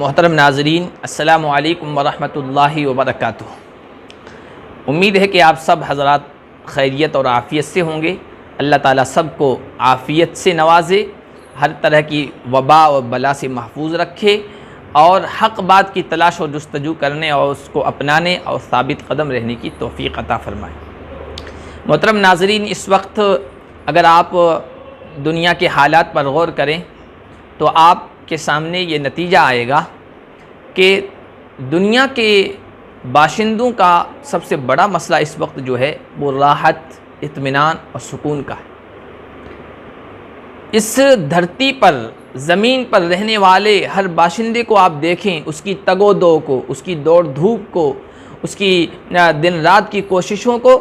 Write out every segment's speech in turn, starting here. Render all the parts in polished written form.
मोहतरम नाज़रीन, अस्सलामु अलैकुम वरहमतुल्लाहि वबरकातुहू। उम्मीद है कि आप सब हज़रात खैरियत और आफ़ियत से होंगे। अल्लाह ताला सबको आफ़ियत से नवाजे, हर तरह की वबा और बला से महफूज रखे और हक़ बात की तलाश और जुस्तजू करने और उसको अपनाने और साबित कदम रहने की तौफ़ीक़ अता फ़रमाए। मोहतरम नाज़रीन, इस वक्त अगर आप दुनिया के हालात पर गौर करें तो आपके सामने ये नतीजा आएगा कि दुनिया के बाशिंदों का सबसे बड़ा मसला इस वक्त जो है वो राहत, इत्मीनान और सुकून का है। इस धरती पर, ज़मीन पर रहने वाले हर बाशिंदे को आप देखें, उसकी तगोदो को, उसकी दौड़ धूप को, उसकी दिन रात की कोशिशों को,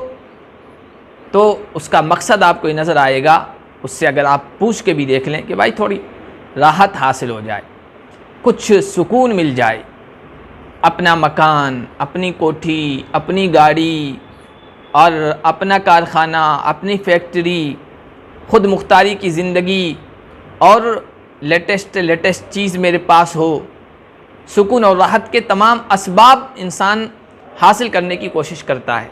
तो उसका मकसद आपको नज़र आएगा। उससे अगर आप पूछ के भी देख लें कि भाई थोड़ी राहत हासिल हो जाए, कुछ सुकून मिल जाए, अपना मकान, अपनी कोठी, अपनी गाड़ी और अपना कारखाना, अपनी फैक्ट्री, ख़ुद मुख्तारी की ज़िंदगी और लेटेस्ट चीज़ मेरे पास हो, सुकून और राहत के तमाम असबाब इंसान हासिल करने की कोशिश करता है।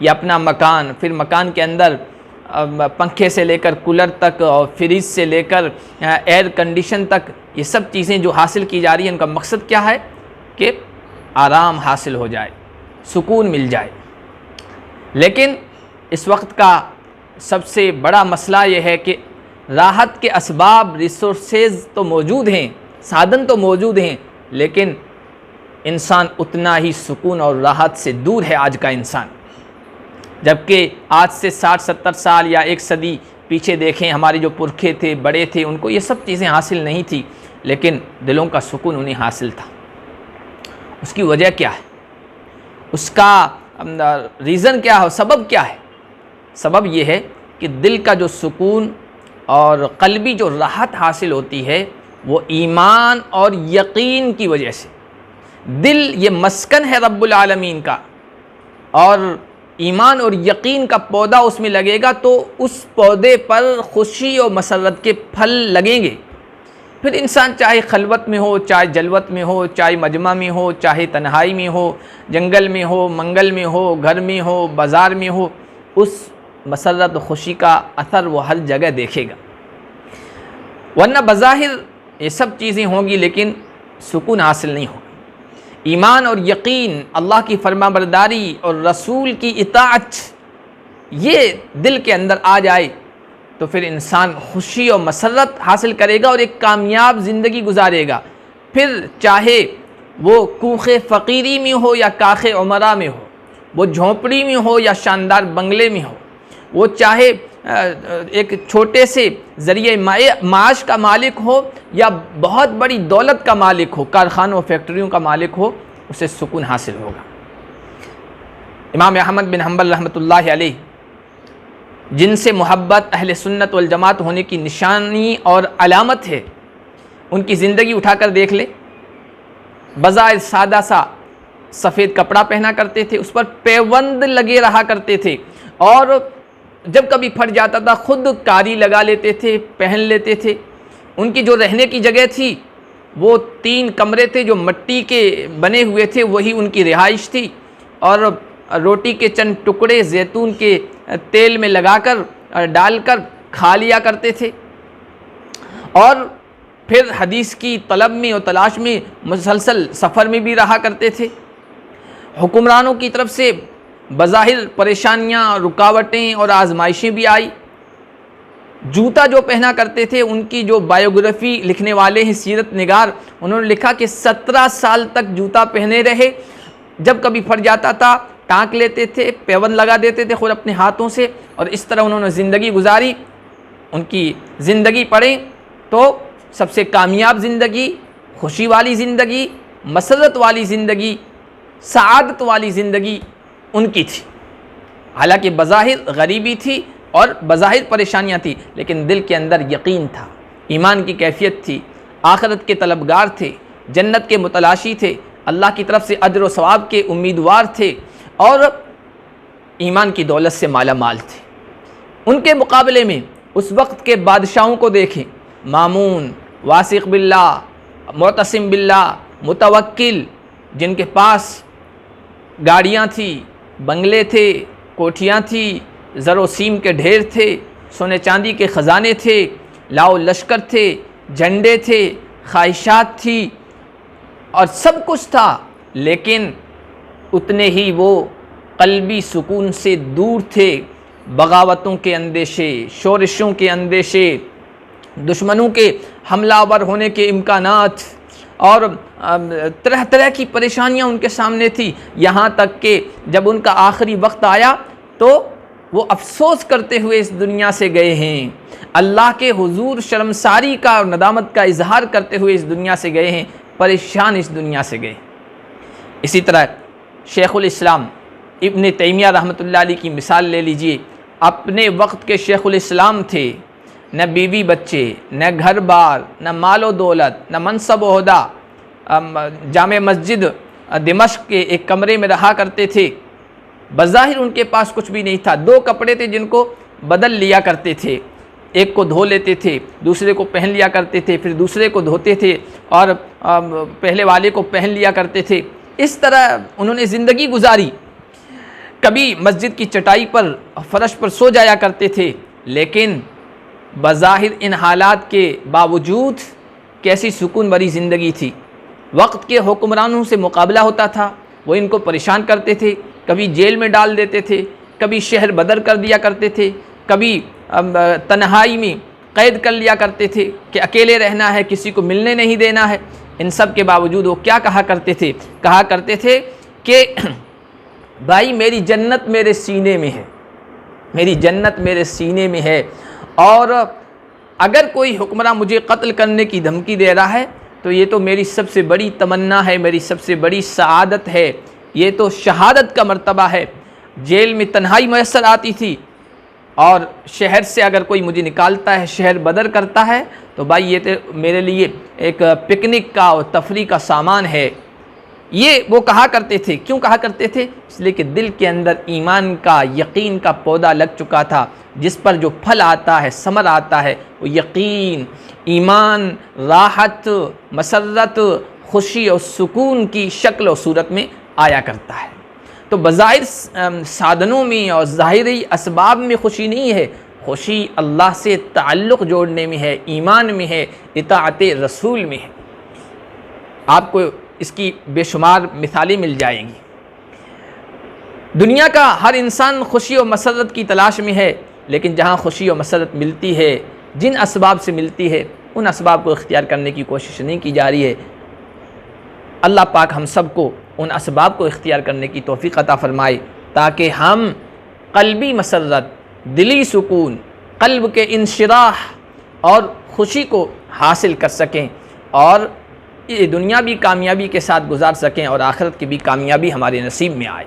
ये अपना मकान, फिर मकान के अंदर पंखे से लेकर कूलर तक और फ्रिज से लेकर एयर कंडीशन तक, ये सब चीज़ें जो हासिल की जा रही हैं, उनका मकसद क्या है कि आराम हासिल हो जाए, सुकून मिल जाए। लेकिन इस वक्त का सबसे बड़ा मसला ये है कि राहत के असबाब, रिसोर्सेज तो मौजूद हैं, साधन तो मौजूद हैं, लेकिन इंसान उतना ही सुकून और राहत से दूर है आज का इंसान। जबकि आज से 60-70 साल या एक सदी पीछे देखें, हमारे जो पुरखे थे, बड़े थे, उनको ये सब चीज़ें हासिल नहीं थी, लेकिन दिलों का सुकून उन्हें हासिल था। उसकी वजह क्या है? उसका रीज़न क्या है? सबब क्या है? सबब ये है कि दिल का जो सुकून और क़ल्बी जो राहत हासिल होती है वो ईमान और यकीन की वजह से। दिल ये मस्कन है रब्बुल आलमीन का, और ईमान और यकीन का पौधा उसमें लगेगा तो उस पौधे पर खुशी और मसरत के फल लगेंगे। फिर इंसान चाहे खलवत में हो, चाहे जलवत में हो, चाहे मजमा में हो, चाहे तन्हाई में हो, जंगल में हो, मंगल में हो, घर में हो, बाज़ार में हो, उस मसरत खुशी का असर वो हर जगह देखेगा। वरना बज़ाहिर ये सब चीज़ें होंगी लेकिन सुकून हासिल नहीं होगा। ईमान और यकीन, अल्लाह की फरमाबरदारी और रसूल की इताअत, ये दिल के अंदर आ जाए तो फिर इंसान खुशी और मसरत हासिल करेगा और एक कामयाब ज़िंदगी गुजारेगा। फिर चाहे वो कूखे फ़कीरी में हो या काखे उमरा में हो, वो झोंपड़ी में हो या शानदार बंगले में हो, वो चाहे एक छोटे से ज़रिए माश का मालिक हो या बहुत बड़ी दौलत का मालिक हो, कारखानों फैक्ट्रियों का मालिक हो, उसे सुकून हासिल होगा। इमाम अहमद बिन हम्बल रहमतुल्लाहि अलैह, जिनसे मोहब्बत अहले सुन्नत वल जमात होने की निशानी और अलामत है, उनकी ज़िंदगी उठाकर देख ले। बज़ाहिर सादा सा सफ़ेद कपड़ा पहना करते थे, उस पर पैबंद लगे रहा करते थे, और जब कभी फट जाता था खुद कारी लगा लेते थे, पहन लेते थे। उनकी जो रहने की जगह थी वो 3 कमरे थे जो मिट्टी के बने हुए थे, वही उनकी रिहाइश थी, और रोटी के चंद टुकड़े जैतून के तेल में लगाकर डालकर खा लिया करते थे। और फिर हदीस की तलब में और तलाश में मुसलसल सफ़र में भी रहा करते थे। हुक्मरानों की तरफ से बज़ाहिर परेशानियाँ, रुकावटें और आजमाइशें भी आई। जूता जो पहना करते थे, उनकी जो बायोग्राफ़ी लिखने वाले हैं सीरत निगार, उन्होंने लिखा कि 17 साल तक जूता पहने रहे। जब कभी फट जाता था टाँक लेते थे, पैबंद लगा देते थे खुद अपने हाथों से, और इस तरह उन्होंने ज़िंदगी गुजारी। उनकी ज़िंदगी पढ़ें तो सबसे कामयाब ज़िंदगी, खुशी वाली ज़िंदगी, मसरत वाली ज़िंदगी, सआदत वाली ज़िंदगी उनकी थी। हालांकि बज़ाहिर गरीबी थी और बज़ाहिर परेशानियां थी, लेकिन दिल के अंदर यकीन था, ईमान की कैफियत थी, आखिरत के तलबगार थे, जन्नत के मुतलाशी थे, अल्लाह की तरफ से अजर व सवाब के उम्मीदवार थे, और ईमान की दौलत से माला माल थे। उनके मुकाबले में उस वक्त के बादशाहों को देखें, मामून, वासिक़ बिल्लाह, मुतसिम बिल्लाह, मुतवक्किल जिनके पास गाड़ियाँ थी, बंगले थे, कोठियाँ थी, ज़रो सीम के ढेर थे, सोने चांदी के ख़जाने थे, लाओ लश्कर थे, झंडे थे, ख्वाहिशात थी और सब कुछ था, लेकिन उतने ही वो क़ल्बी सुकून से दूर थे। बगावतों के अंदेशे, शोरिशों के अंदेशे, दुश्मनों के हमलावर होने के इम्कानात और तरह तरह की परेशानियां उनके सामने थी। यहाँ तक कि जब उनका आखिरी वक्त आया तो वो अफसोस करते हुए इस दुनिया से गए हैं, अल्लाह के हुजूर शर्मसारी का और नदामत का इजहार करते हुए इस दुनिया से गए हैं, परेशान इस दुनिया से गए। इसी तरह शेखुल इस्लाम इब्न तैमिया रहमतुल्लाह अलैह की मिसाल ले लीजिए। अपने वक्त के शेखुल इस्लाम थे, न बीवी बच्चे, न घर बार, न मालो दौलत, न मनसब ओहदा, जामे मस्जिद दिमश्क के एक कमरे में रहा करते थे। बज़ाहिर उनके पास कुछ भी नहीं था, 2 कपड़े थे जिनको बदल लिया करते थे, एक को धो लेते थे, दूसरे को पहन लिया करते थे, फिर दूसरे को धोते थे और पहले वाले को पहन लिया करते थे। इस तरह उन्होंने ज़िंदगी गुजारी। कभी मस्जिद की चटाई पर, फर्श पर सो जाया करते थे, लेकिन बज़ाहिर इन हालात के बावजूद कैसी सुकून भरी ज़िंदगी थी। वक्त के हुक्मरानों से मुकाबला होता था, वो इनको परेशान करते थे, कभी जेल में डाल देते थे, कभी शहर बदर कर दिया करते थे, कभी तन्हाई में कैद कर लिया करते थे कि अकेले रहना है, किसी को मिलने नहीं देना है। इन सब के बावजूद वो क्या कहा करते थे? कहा करते थे कि भाई मेरी जन्नत मेरे सीने में है, मेरी जन्नत मेरे सीने में है, और अगर कोई हुक्मरान मुझे कत्ल करने की धमकी दे रहा है तो ये तो मेरी सबसे बड़ी तमन्ना है, मेरी सबसे बड़ी सआदत है, ये तो शहादत का मर्तबा है। जेल में तन्हाई मैसर आती थी और शहर से अगर कोई मुझे निकालता है, शहर बदर करता है, तो भाई ये तो मेरे लिए एक पिकनिक का और तफरी का सामान है। ये वो कहा करते थे। क्यों कहा करते थे? इसलिए कि दिल के अंदर ईमान का, यकीन का पौधा लग चुका था, जिस पर जो फल आता है, समर आता है, वो यकीन, ईमान, राहत, मसरत, खुशी और सुकून की शक्ल और सूरत में आया करता है। तो बज़ाहिर साधनों में और ज़ाहिरी असबाब में खुशी नहीं है, खुशी अल्लाह से ताल्लुक़ जोड़ने में है, ईमान में है, इताअते रसूल में है। आपको इसकी बेशुमार मिसालें मिल जाएंगी। दुनिया का हर इंसान खुशी और मसरत की तलाश में है, लेकिन जहाँ खुशी और मसरत मिलती है, जिन असबाब से मिलती है, उन असबाब को इख्तियार करने की कोशिश नहीं की जा रही है। अल्लाह पाक हम सब को उन असबाब को इख्तियार करने की तौफीक अता फ़रमाए, ताकि हम क़ल्बी मसरत, दिली सुकून, क़ल्ब के इंशिराह और ख़ुशी को हासिल कर सकें और ये दुनिया भी कामयाबी के साथ गुजार सकें और आखिरत की भी कामयाबी हमारे नसीब में आए।